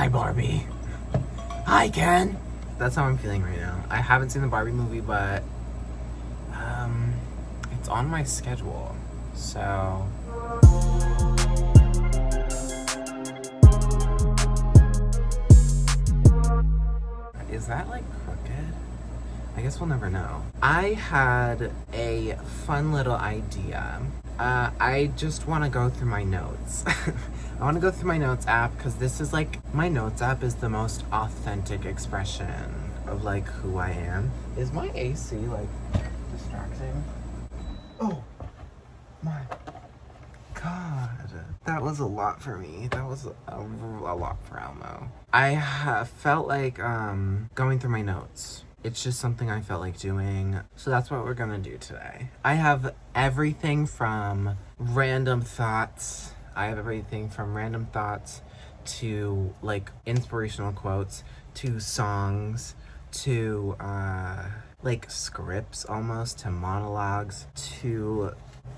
Hi, Barbie. Hi, Ken. That's how I'm feeling right now. I haven't seen the Barbie movie, but it's on my schedule. So is that like crooked? I guess we'll never know. I had a fun little idea. I just want to go through my notes. I want to go through my notes app because this is like, my notes app is the most authentic expression of like who I am. Is my AC like distracting? Oh my God. That was a lot for me. That was a lot for Elmo. I felt like going through my notes. It's just something I felt like doing. So that's what we're gonna do today. I have everything from random thoughts. To like inspirational quotes, to songs, to like scripts almost, to monologues, to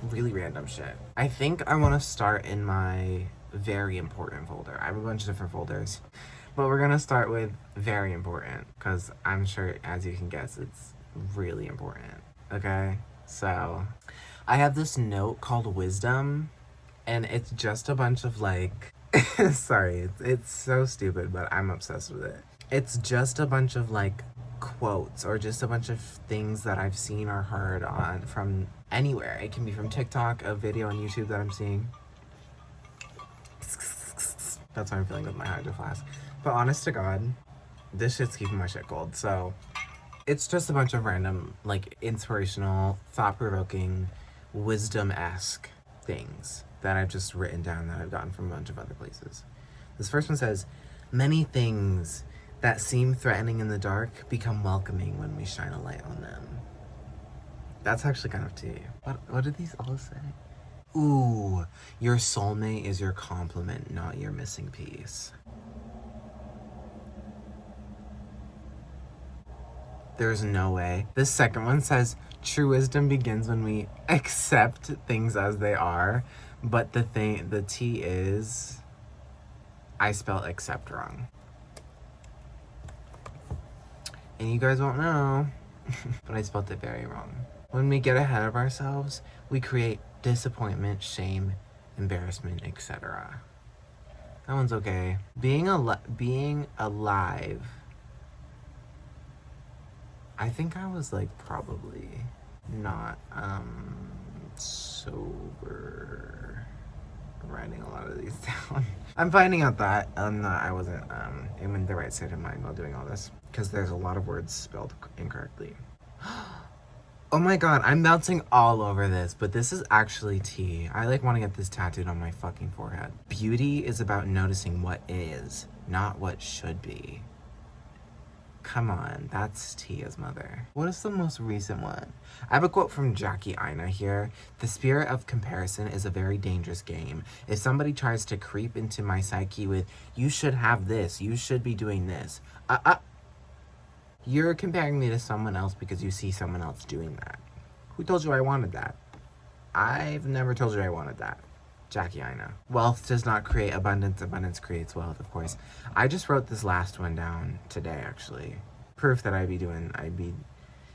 really random shit. I think I want to start in my very important folder. I have a bunch of different folders, but we're gonna start with very important because I'm sure, as you can guess, it's really important. Okay, so I have this note called wisdom, and it's just a bunch of like sorry, it's so stupid, but I'm obsessed with it. It's just a bunch of like quotes or just a bunch of things that I've seen or heard on from anywhere. It can be from TikTok, a video on YouTube that I'm seeing. That's how I'm feeling with my hydro flask. But honest to God, this shit's keeping my shit cold. So it's just a bunch of random, like, inspirational, thought-provoking, wisdom-esque things that I've just written down that I've gotten from a bunch of other places. This first one says, many things that seem threatening in the dark become welcoming when we shine a light on them. That's actually kind of tea. What did these all say? Ooh, your soulmate is your compliment, not your missing piece. There's no way. This second one says, true wisdom begins when we accept things as they are, but the T is, I spelled accept wrong. And you guys won't know, but I spelled it very wrong. When we get ahead of ourselves, we create disappointment, shame, embarrassment, etc. That one's okay. Being alive. I think I was like probably not sober. I'm writing a lot of these down. I'm finding out that I wasn't in the right state of mind while doing all this because there's a lot of words spelled incorrectly. Oh my God, I'm bouncing all over this, but this is actually tea. I like want to get this tattooed on my fucking forehead. Beauty is about noticing what is, not what should be. Come on, that's Tia's mother. What is the most recent one? I have a quote from Jackie Aina here. The spirit of comparison is a very dangerous game. If somebody tries to creep into my psyche with, you should have this, you should be doing this. You're comparing me to someone else because you see someone else doing that. Who told you I wanted that? I've never told you I wanted that. Jackie Aina. Wealth does not create abundance. Abundance creates wealth, of course. I just wrote this last one down today, actually. Proof that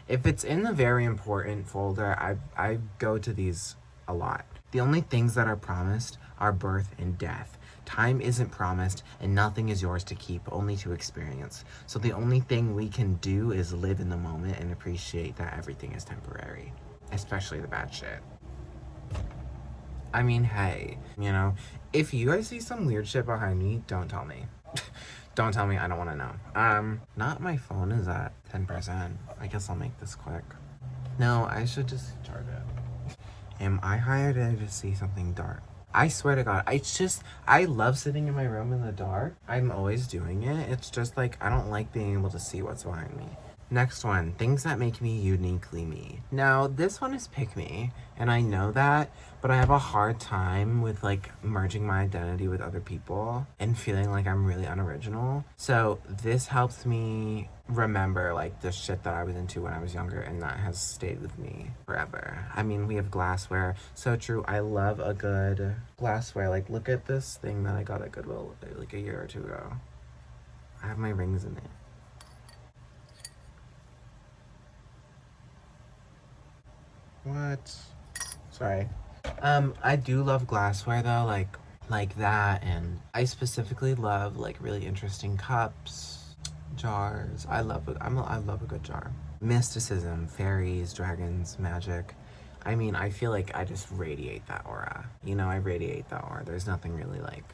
if it's in the very important folder, I go to these a lot. The only things that are promised are birth and death. Time isn't promised and nothing is yours to keep, only to experience. So the only thing we can do is live in the moment and appreciate that everything is temporary, especially the bad shit. I mean, hey, you know, if you guys see some weird shit behind me, don't tell me. Don't tell me, I don't want to know. Not my phone is at 10%. I guess I'll make this quick. No, I should just charge it. Am I high or did I just see something dark? I swear to God, I love sitting in my room in the dark. I'm always doing it. It's just like, I don't like being able to see what's behind me. Next one, things that make me uniquely me. Now, this one is pick me, and I know that, but I have a hard time with like merging my identity with other people and feeling like I'm really unoriginal. So this helps me remember like the shit that I was into when I was younger, and that has stayed with me forever. I mean, we have glassware. So true. I love a good glassware. Like, look at this thing that I got at Goodwill like a year or two ago. I have my rings in it. What? Sorry. I do love glassware though, like that, and I specifically love like really interesting cups, jars. I love a good jar. Mysticism, fairies, dragons, magic. I mean, I feel like I just radiate that aura. You know, I radiate that aura. There's nothing really like.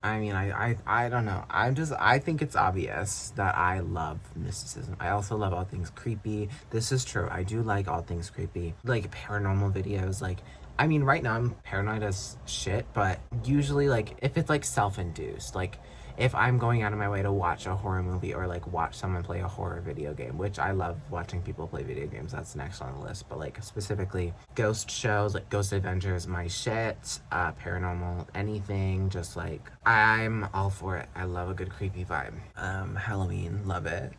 I mean, I don't know. I think it's obvious that I love mysticism. I also love all things creepy. This is true. I do like all things creepy. Like paranormal videos. Like, I mean, right now I'm paranoid as shit, but usually, like, if it's like self-induced, like, if I'm going out of my way to watch a horror movie or like watch someone play a horror video game, which I love watching people play video games, that's next on the list, but like specifically ghost shows, like Ghost Adventures, my shit, paranormal, anything, just like, I'm all for it. I love a good creepy vibe. Halloween, love it.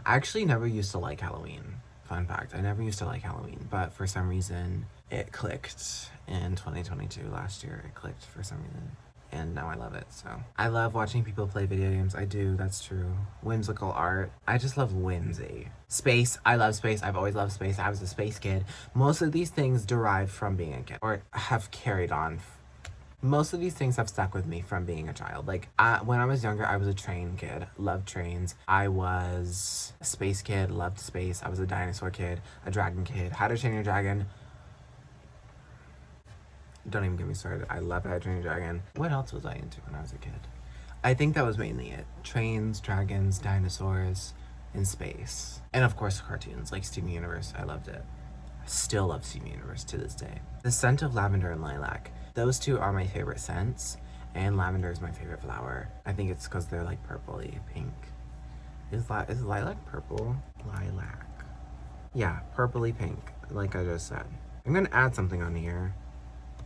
I actually never used to like Halloween. Fun fact, I never used to like Halloween, but for some reason it clicked in 2022, last year. It clicked for some reason. And now I love it. So I love watching people play video games. I do, that's true. Whimsical art. I just love whimsy. Space. I love space. I've always loved space. I was a space kid. Most of these things derive from being a kid, or have carried on. Most of these things have stuck with me from being a child. Like, when I was younger, I was a train kid. Loved trains. I was a space kid. Loved space. I was a dinosaur kid. A dragon kid. How to Train Your Dragon. Don't even get me started. I love How to Train Your Dragon. What else was I into when I was a kid? I think that was mainly it. Trains, dragons, dinosaurs, and space. And of course, cartoons like Steven Universe. I loved it. I still love Steven Universe to this day. The scent of lavender and lilac. Those two are my favorite scents. And lavender is my favorite flower. I think it's because they're like purpley pink. Is lilac purple? Lilac. Yeah, purpley pink, like I just said. I'm gonna add something on here.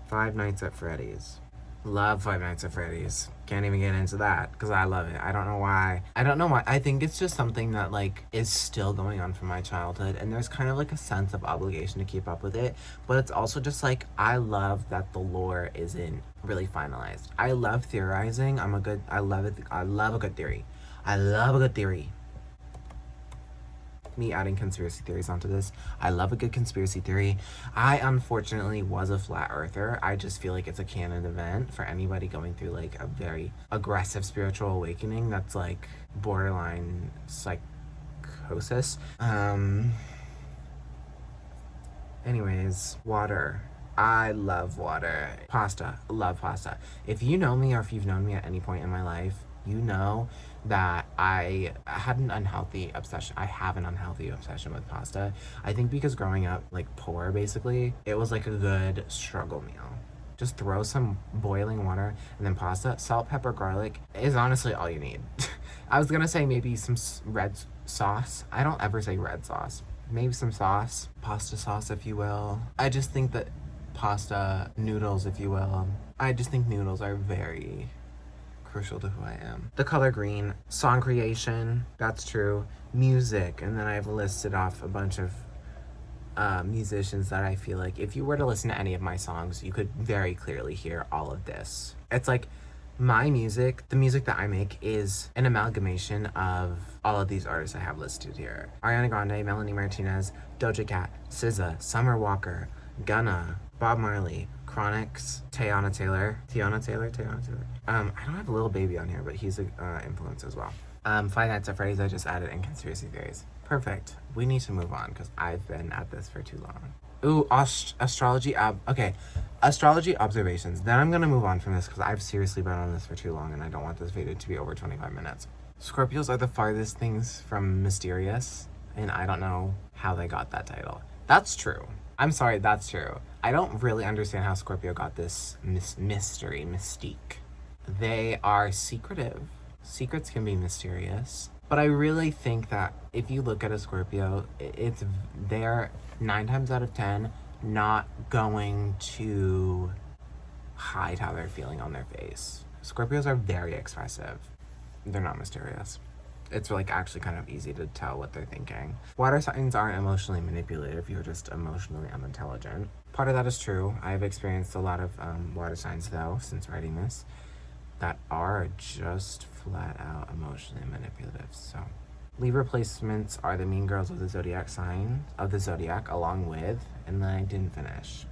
Five Nights at Freddy's. Love Five Nights at Freddy's. Can't even get into that because I love it. I don't know why. I think it's just something that like is still going on from my childhood, and there's kind of like a sense of obligation to keep up with it. But it's also just like, I love that the lore isn't really finalized. I love theorizing. I love it. I love a good theory. I love a good theory. Me adding conspiracy theories onto this. I love a good conspiracy theory. I unfortunately was a flat earther. I just feel like it's a canon event for anybody going through like a very aggressive spiritual awakening that's like borderline psychosis. Anyways, water. I love water. Pasta. Love pasta. If you know me, or if you've known me at any point in my life, you know that I had an unhealthy obsession. I have an unhealthy obsession with pasta. I think because growing up, like, poor, basically, it was like a good struggle meal. Just throw some boiling water and then pasta. Salt, pepper, garlic is honestly all you need. I was gonna say maybe some red sauce. I don't ever say red sauce. Maybe some sauce. Pasta sauce, if you will. I just think that pasta, noodles, if you will. I just think noodles are very crucial to who I am. The color green, song creation, that's true. Music, and then I've listed off a bunch of musicians that I feel like if you were to listen to any of my songs, you could very clearly hear all of this. It's like my music, the music that I make, is an amalgamation of all of these artists I have listed here. Ariana Grande, Melanie Martinez, Doja Cat, SZA, Summer Walker, Gunna, Bob Marley, Chronix, Teyana Taylor. I don't have Lil Baby on here, but he's an influence as well. Five Nights at Freddy's I just added, and conspiracy theories. Perfect. We need to move on because I've been at this for too long. Ooh, astrology. Okay, astrology observations. Then I'm gonna move on from this because I've seriously been on this for too long, and I don't want this video to be over 25 minutes. Scorpios are the farthest things from mysterious, and I don't know how they got that title. That's true. I'm sorry, that's true. I don't really understand how Scorpio got this mystery, mystique. They are secretive. Secrets can be mysterious. But I really think that if you look at a Scorpio, they're 9 times out of 10 not going to hide how they're feeling on their face. Scorpios are very expressive. They're not mysterious. It's like actually kind of easy to tell what they're thinking. Water signs aren't emotionally manipulative. You're just emotionally unintelligent. Part of that is true. I've experienced a lot of water signs, though, since writing this, that are just flat out emotionally manipulative. manipulative, so. Libra placements are the mean girls of the zodiac sign, of the zodiac, along with, and then I didn't finish.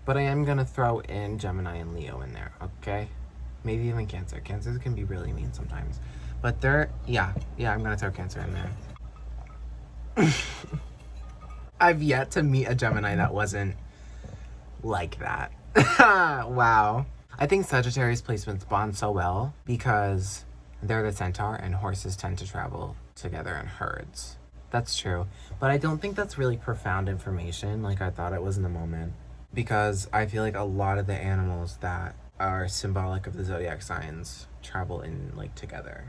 But I am gonna throw in Gemini and Leo in there, okay? Maybe even Cancer. Cancers can be really mean sometimes. But they're, yeah, I'm gonna throw Cancer in there. I've yet to meet a Gemini that wasn't like that. Wow. I think Sagittarius placements bond so well because they're the centaur and horses tend to travel together in herds. That's true. But I don't think that's really profound information like I thought it was in the moment. Because I feel like a lot of the animals that are symbolic of the zodiac signs travel in like together.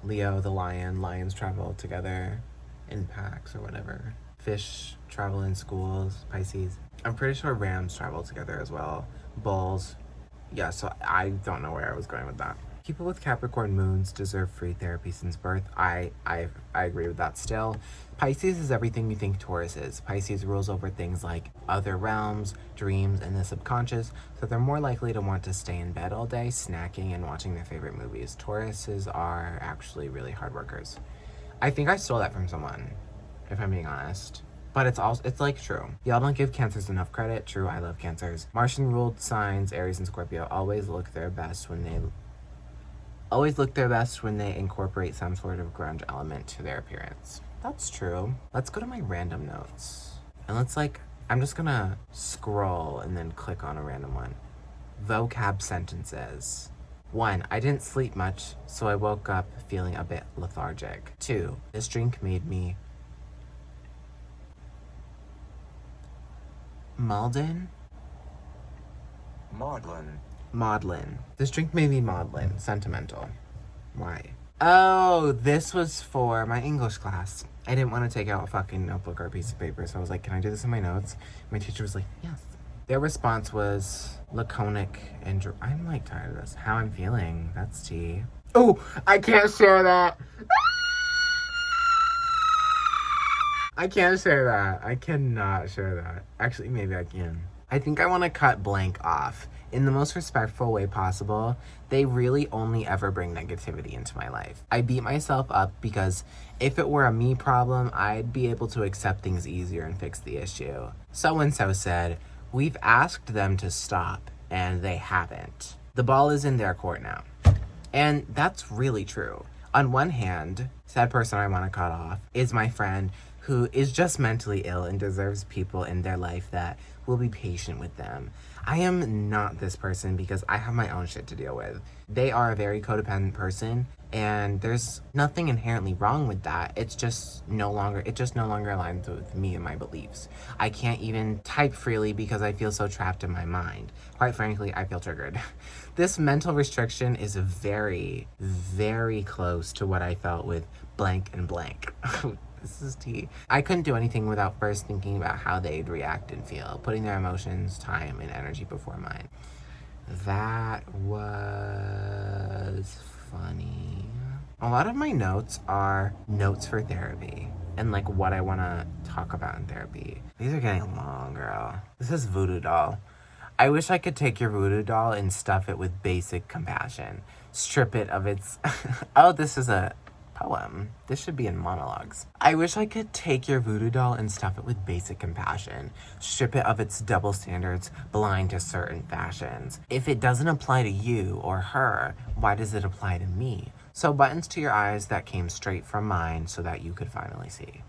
Leo, the lion, lions travel together in packs or whatever. Fish travel in schools, Pisces. I'm pretty sure rams travel together as well. Bulls. Yeah, so I don't know where I was going with that. People with Capricorn moons deserve free therapy since birth. I agree with that still. Pisces is everything you think Taurus is. Pisces rules over things like other realms, dreams, and the subconscious, so they're more likely to want to stay in bed all day, snacking and watching their favorite movies. Tauruses are actually really hard workers. I think I stole that from someone, if I'm being honest. But it's like true. Y'all don't give Cancers enough credit. True, I love Cancers. Martian ruled signs, Aries and Scorpio, always look their best when they incorporate some sort of grunge element to their appearance. That's true. Let's go to my random notes. And I'm just gonna scroll and then click on a random one. Vocab sentences. 1, I didn't sleep much, so I woke up feeling a bit lethargic. 2, this drink made me maudlin. This drink made me maudlin. Sentimental. Why? Oh, this was for my English class. I didn't want to take out a fucking notebook or a piece of paper, so I was like, can I do this in my notes? My teacher was like, yes. Their response was laconic and I'm like tired of this. How I'm feeling. That's tea. Oh, I can't share that. I can't share that. I cannot share that. Actually, maybe I can. I think I want to cut blank off. In the most respectful way possible, they really only ever bring negativity into my life. I beat myself up because if it were a me problem, I'd be able to accept things easier and fix the issue. So-and-so said, we've asked them to stop, and they haven't. The ball is in their court now. And that's really true. On one hand, said person I want to cut off is my friend who is just mentally ill and deserves people in their life that will be patient with them. I am not this person because I have my own shit to deal with. They are a very codependent person, and there's nothing inherently wrong with that. It just no longer aligns with me and my beliefs. I can't even type freely because I feel so trapped in my mind. Quite frankly, I feel triggered. This mental restriction is very, very close to what I felt with blank and blank. This is tea. I couldn't do anything without first thinking about how they'd react and feel, putting their emotions, time, and energy before mine. That was funny. A lot of my notes are notes for therapy and like what I want to talk about in therapy. These are getting long, girl. This is Voodoo Doll. I wish I could take your voodoo doll and stuff it with basic compassion. Strip it of its... Oh, this is a poem. This should be in monologues. I wish I could take your voodoo doll and stuff it with basic compassion. Strip it of its double standards, blind to certain fashions. If it doesn't apply to you or her, why does it apply to me? So buttons to your eyes that came straight from mine so that you could finally see.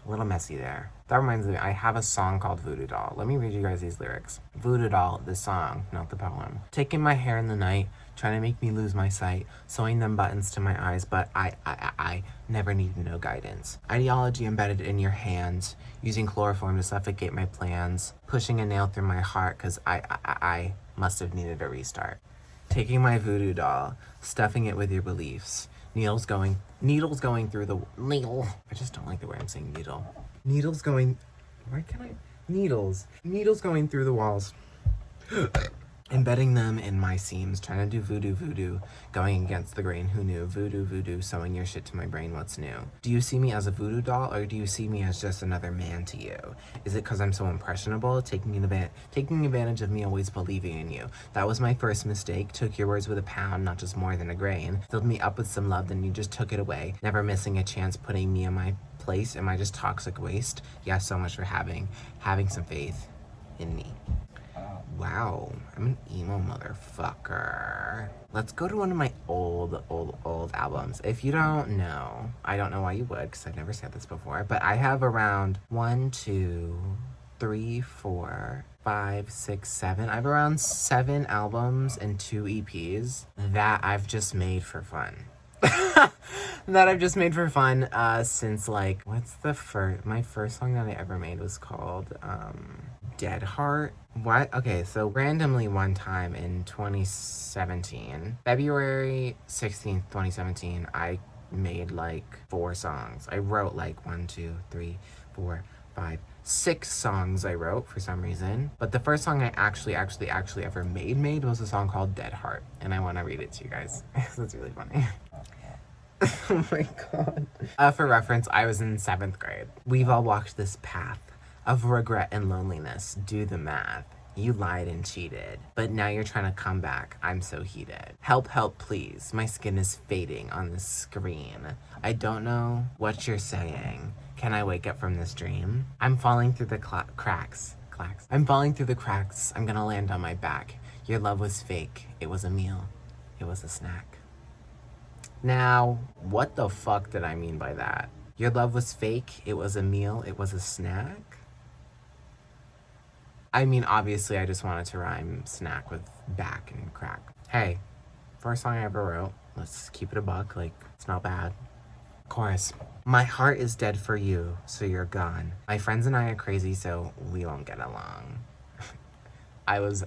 A little messy there. That reminds me, I have a song called Voodoo Doll. Let me read you guys these lyrics. Voodoo Doll, the song, not the poem. Taking my hair in the night, trying to make me lose my sight, sewing them buttons to my eyes, but I never needed no guidance. Ideology embedded in your hands, using chloroform to suffocate my plans, pushing a nail through my heart, cause I must have needed a restart. Taking my voodoo doll, stuffing it with your beliefs, needles going through the needle. I just don't like the way I'm saying needle. Needles going through the walls. embedding them in my seams, trying to do voodoo, going against the grain. Who knew? Voodoo, sewing your shit to my brain. What's new? Do you see me as a voodoo doll, or do you see me as just another man to you? Is it because I'm so impressionable, taking advantage of me always believing in you? That was my first mistake. Took your words with a pound, not just more than a grain. Filled me up with some love, then you just took it away. Never missing a chance, putting me in my place. Am I just toxic waste? Yeah, so much for having some faith in me. Wow, I'm an emo motherfucker. Let's go to one of my old albums. If you don't know, I don't know why you would, because I've never said this before, but I have around 1, 2, 3, 4, 5, 6, 7. I have around 7 albums and 2 EPs that I've just made for fun. Since like, my first song that I ever made was called Dead Heart. What? Okay, so randomly one time in 2017, February 16th, 2017, I made like 4 songs. I wrote like 1, 2, 3, 4, 5, 6 songs I wrote for some reason. But the first song I actually ever made was a song called Dead Heart. And I want to read it to you guys. It's really funny. Oh my god. For reference, I was in 7th grade. We've all walked this path of regret and loneliness. Do the math. You lied and cheated, but now you're trying to come back. I'm so heated. Help, please. My skin is fading on the screen. I don't know what you're saying. Can I wake up from this dream? I'm falling through the cracks. I'm falling through the cracks. I'm gonna land on my back. Your love was fake. It was a meal. It was a snack. Now, what the fuck did I mean by that? Your love was fake. It was a meal. It was a snack. I mean, obviously, I just wanted to rhyme snack with back and crack. Hey, first song I ever wrote. Let's keep it a buck. Like, it's not bad. Chorus. My heart is dead for you, so you're gone. My friends and I are crazy, so we won't get along. I was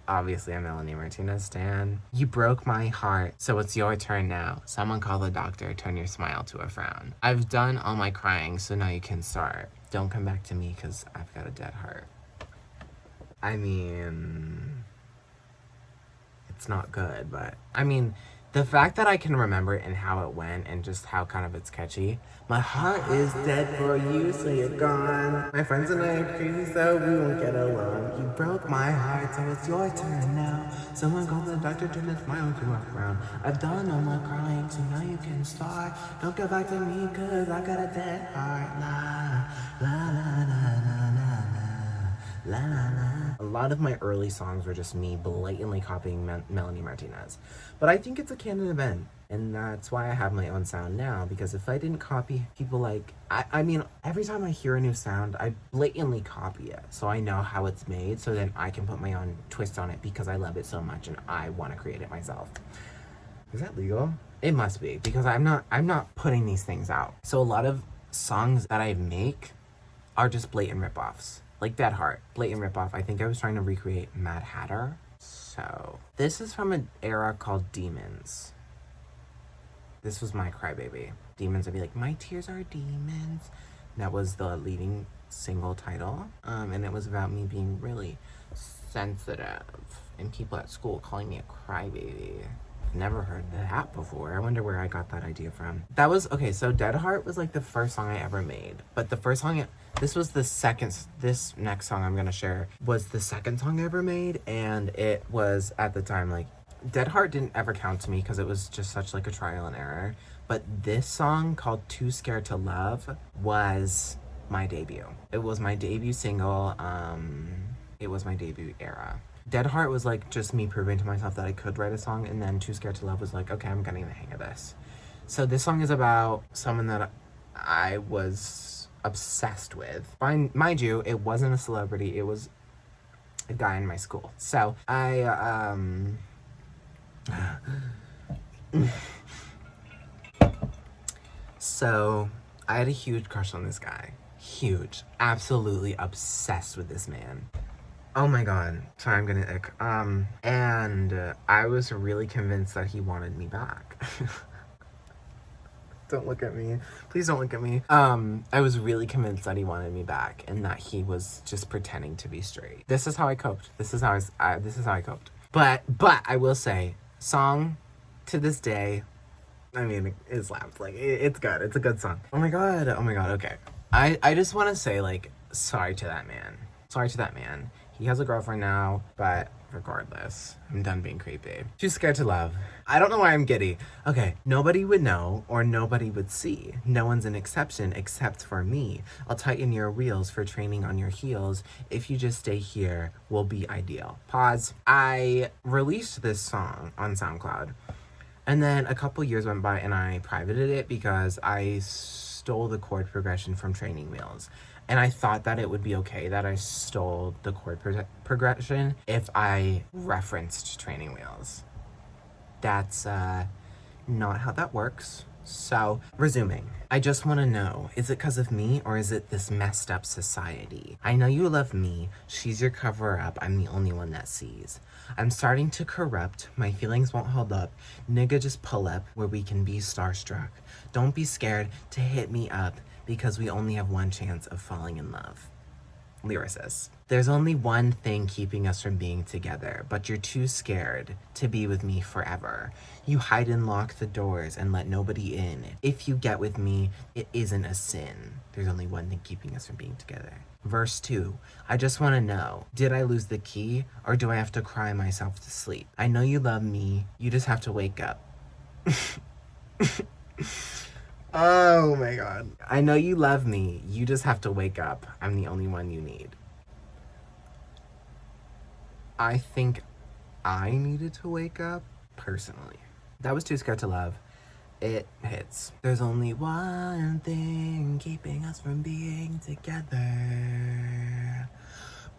obviously a Melanie Martinez stan. You broke my heart, so it's your turn now. Someone call the doctor, turn your smile to a frown. I've done all my crying, so now you can start. Don't come back to me, cause I've got a dead heart. I mean, it's not good, but I mean, the fact that I can remember it and how it went and just how kind of it's catchy. My heart is dead for you, so you're gone. My friends and I are crazy, so we won't get along. You broke my heart, so it's your turn now. Someone call the doctor, turn his smile to a frown. I've done all my crying, so now you can start. Don't go back to me, cause I got a dead heart. La, la, la, la, la, la, la, la, la. A lot of my early songs were just me blatantly copying Melanie Martinez. But I think it's a canon event. And that's why I have my own sound now. Because if I didn't copy people like... I mean, every time I hear a new sound, I blatantly copy it. So I know how it's made. So then I can put my own twist on it because I love it so much and I want to create it myself. Is that legal? It must be. Because I'm not putting these things out. So a lot of songs that I make are just blatant ripoffs. Like Dead Heart, blatant ripoff. I think I was trying to recreate Mad Hatter. So, this is from an era called Demons. This was my crybaby. Demons, I'd be like, my tears are demons. That was the leading single title. And it was about me being really sensitive. And people at school calling me a crybaby. Never heard that before. I wonder where I got that idea from. That was, okay, so Dead Heart was like the first song I ever made. But the first song, this next song I'm gonna share was the second song I ever made. And it was, at the time, like, Dead Heart didn't ever count to me because it was just such like a trial and error. But this song called Too Scared to Love was my debut. It was my debut single. It was my debut era. Dead Heart was like just me proving to myself that I could write a song, and then Too Scared to Love was like, okay, I'm getting the hang of this. So this song is about someone that I was obsessed with. Mind you, it wasn't a celebrity, it was a guy in my school. So so I had a huge crush on this guy. Huge. Absolutely obsessed with this man. Oh my god. Sorry, I'm gonna ick. And I was really convinced that he wanted me back. Don't look at me. Please don't look at me. I was really convinced that he wanted me back and that he was just pretending to be straight. This is how I coped. This is how I coped. But I will say, song to this day, I mean, it slaps. Like, it's good. It's a good song. Oh my god. Okay. I just want to say, like, sorry to that man. Sorry to that man. He has a girlfriend now, but regardless, I'm done being creepy. Too scared to love. I don't know why I'm giddy. Okay, nobody would know or nobody would see. No one's an exception except for me. I'll tighten your wheels for training on your heels. If you just stay here, we'll be ideal. Pause. I released this song on SoundCloud. And then a couple years went by and I privated it because I stole the chord progression from Training Wheels. And I thought that it would be okay that I stole the chord progression if I referenced Training Wheels. That's not how that works. So, resuming. I just want to know, is it because of me or is it this messed up society? I know you love me. She's your cover up. I'm the only one that sees. I'm starting to corrupt. My feelings won't hold up. Nigga, just pull up where we can be starstruck. Don't be scared to hit me up because we only have one chance of falling in love. Lyricist. There's only one thing keeping us from being together, but you're too scared to be with me forever. You hide and lock the doors and let nobody in. If you get with me, it isn't a sin. There's only one thing keeping us from being together. Verse 2. I just want to know, did I lose the key or do I have to cry myself to sleep? I know you love me. You just have to wake up. Oh my god. I know you love me. You just have to wake up. I'm the only one you need. I think I needed to wake up, personally. That was Too Scared to Love. It hits. There's only one thing keeping us from being together,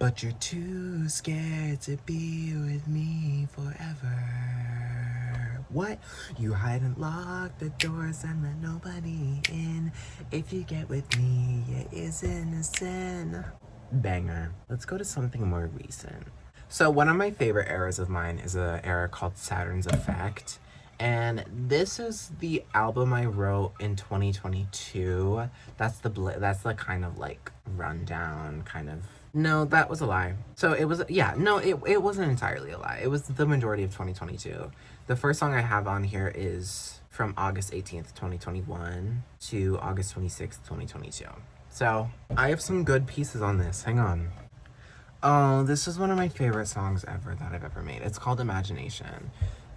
but you're too scared to be with me forever. What? You hide and lock the doors and let nobody in. If you get with me, it isn't a sin. Banger. Let's go to something more recent. So one of my favorite eras of mine is an era called Saturn's Effect. And this is the album I wrote in 2022. That's the kind of like rundown kind of. No, that was a lie. So it was, it wasn't entirely a lie. It was the majority of 2022. The first song I have on here is from August 18th, 2021 to August 26th, 2022. So I have some good pieces on this. Hang on. Oh, this is one of my favorite songs ever that I've ever made. It's called Imagination.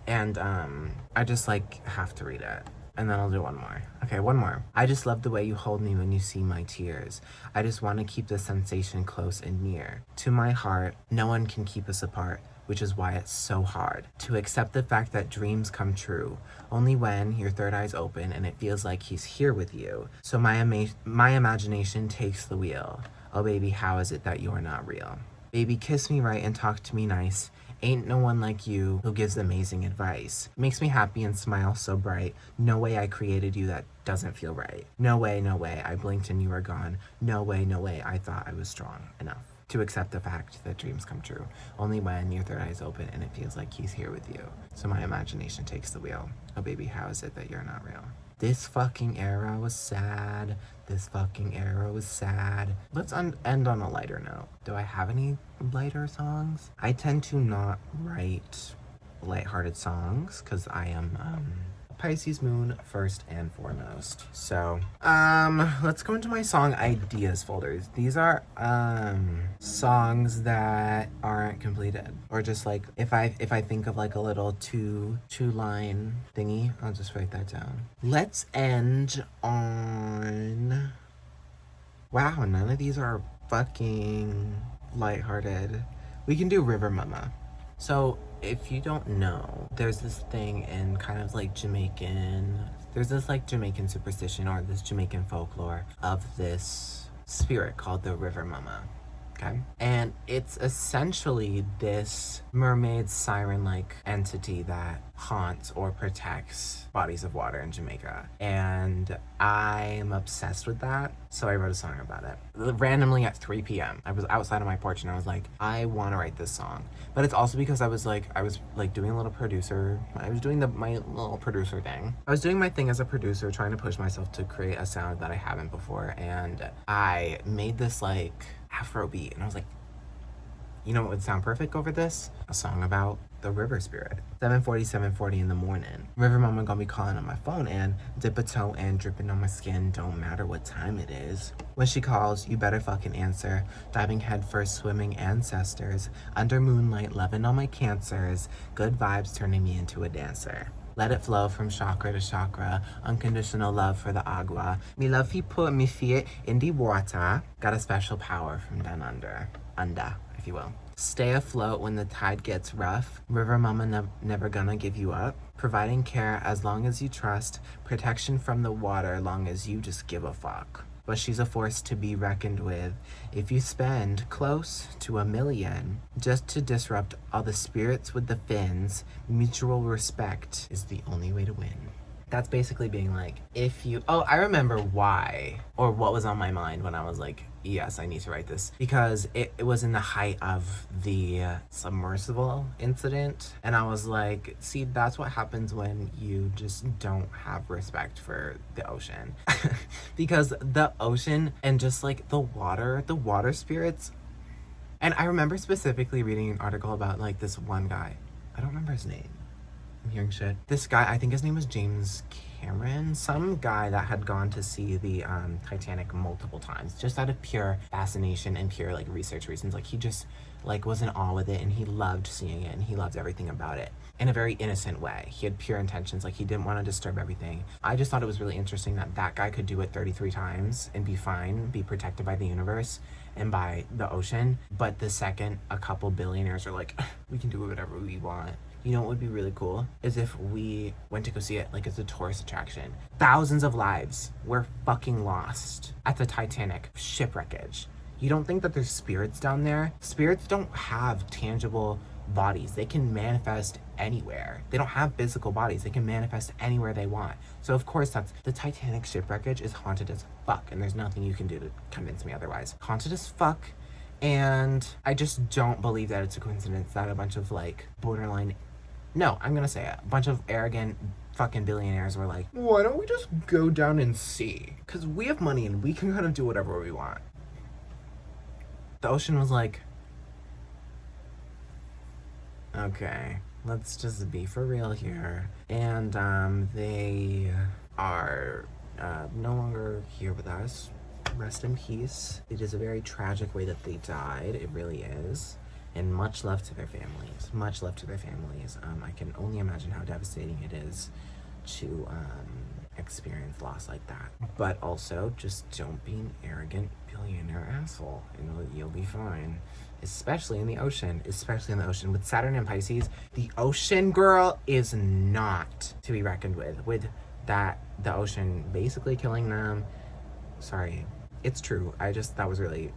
And I just like have to read it. And then I'll do one more. Okay, one more. I just love the way you hold me when you see my tears. I just want to keep the sensation close and near. To my heart, no one can keep us apart, which is why it's so hard to accept the fact that dreams come true only when your third eye's open and it feels like he's here with you. So my imagination takes the wheel. Oh baby, how is it that you're not real? Baby, kiss me right and talk to me nice. Ain't no one like you who gives amazing advice. Makes me happy and smile so bright. No way I created you, that doesn't feel right. No way, I blinked and you were gone. No way, I thought I was strong enough to accept the fact that dreams come true only when your third eye's open and it feels like he's here with you. So my imagination takes the wheel. Oh baby, how is it that you're not real? This fucking era was sad. Let's end on a lighter note. Do I have any lighter songs? I tend to not write lighthearted songs because I am Pisces moon first and foremost. So, let's go into my song ideas folders. These are songs that aren't completed, or just like if I think of like a little two line thingy, I'll just write that down. Let's end on. Wow, none of these are fucking lighthearted. We can do River Mama. So, if you don't know, there's this thing in kind of like there's this like Jamaican superstition or this Jamaican folklore of this spirit called the River Mama. Okay? And it's essentially this mermaid siren-like entity that haunts or protects bodies of water in Jamaica. And I'm obsessed with that, so I wrote a song about it. Randomly at 3 p.m. I was outside on my porch and I was like, I want to write this song. But it's also because I was doing a little producer. I was doing my little producer thing. I was doing my thing as a producer, trying to push myself to create a sound that I haven't before. And I made this like Afrobeat, and I was like, you know what would sound perfect over this? A song about the river spirit. 7:40, 7:40 in the morning. River mama gonna be calling on my phone and dip a toe in, dripping on my skin, don't matter what time it is. When she calls, you better fucking answer. Diving headfirst, swimming ancestors. Under moonlight, loving all my cancers. Good vibes turning me into a dancer. Let it flow from chakra to chakra. Unconditional love for the agua. Me love he put me feet in the water. Got a special power from down under. Under, if you will. Stay afloat when the tide gets rough. River mama never gonna give you up. Providing care as long as you trust. Protection from the water long as you just give a fuck. But she's a force to be reckoned with. If you spend close to $1 million just to disrupt all the spirits with the fins, mutual respect is the only way to win. That's basically being like, if you... Oh, I remember why, or what was on my mind when I was like, yes, I need to write this. Because it was in the height of the submersible incident. And I was like, see, that's what happens when you just don't have respect for the ocean. Because the ocean and just like the water spirits. And I remember specifically reading an article about like this one guy. I don't remember his name. I'm hearing shit. This guy, I think his name was James Cameron, some guy that had gone to see the Titanic multiple times, just out of pure fascination and pure like research reasons. Like he just like was in awe with it, and he loved seeing it, and he loved everything about it in a very innocent way. He had pure intentions, like he didn't want to disturb everything. I just thought it was really interesting that that guy could do it 33 times and be fine, be protected by the universe and by the ocean. But the second a couple billionaires are like, we can do whatever we want. You know what would be really cool? Is if we went to go see it like it's a tourist attraction. Thousands of lives were fucking lost at the Titanic shipwreckage. You don't think that there's spirits down there? Spirits don't have tangible bodies. They can manifest anywhere. They don't have physical bodies. They can manifest anywhere they want. So of course that's the Titanic shipwreckage is haunted as fuck, and there's nothing you can do to convince me otherwise. Haunted as fuck. And I just don't believe that it's a coincidence that a bunch of like borderline... No, I'm gonna say it. A bunch of arrogant fucking billionaires were like, why don't we just go down and see? Because we have money and we can kind of do whatever we want. The ocean was like, okay, let's just be for real here. And they are no longer here with us. Rest in peace. It is a very tragic way that they died. It really is. And much love to their families. Much love to their families. I can only imagine how devastating it is to experience loss like that. But also, just don't be an arrogant billionaire asshole, and you'll be fine. Especially in the ocean. Especially in the ocean. With Saturn and Pisces, the ocean, girl, is not to be reckoned with. With that, the ocean basically killing them. Sorry, it's true. That was really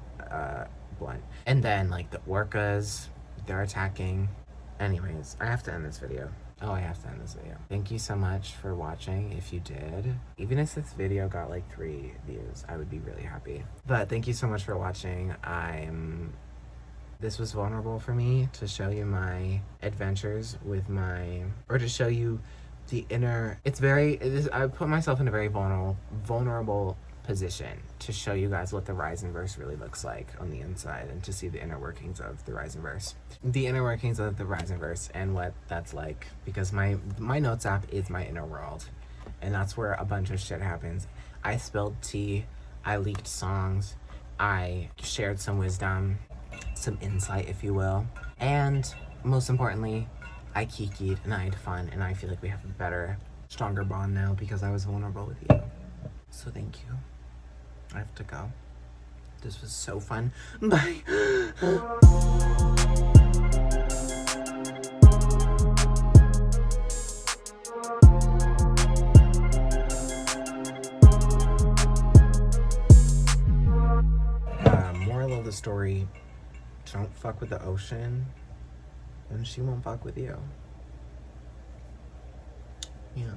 blunt. And then like the orcas, they're attacking. Anyways, I have to end this video. I have to end this video. Thank you so much for watching. If you did, even if this video got like 3 views, I would be really happy. But thank you so much for watching. This was vulnerable for me to show you my adventures with or to show you the inner, I put myself in a very vulnerable position to show you guys what the Risenverse really looks like on the inside, and to see the inner workings of the Risenverse. The inner workings of the Risenverse and what that's like, because my notes app is my inner world, and that's where a bunch of shit happens. I spilled tea, I leaked songs, I shared some wisdom, some insight if you will, and most importantly, I kikied and I had fun, and I feel like we have a better, stronger bond now because I was vulnerable with you. So thank you. I have to go. This was so fun. Bye. Moral of the story, don't fuck with the ocean, and she won't fuck with you. Yeah.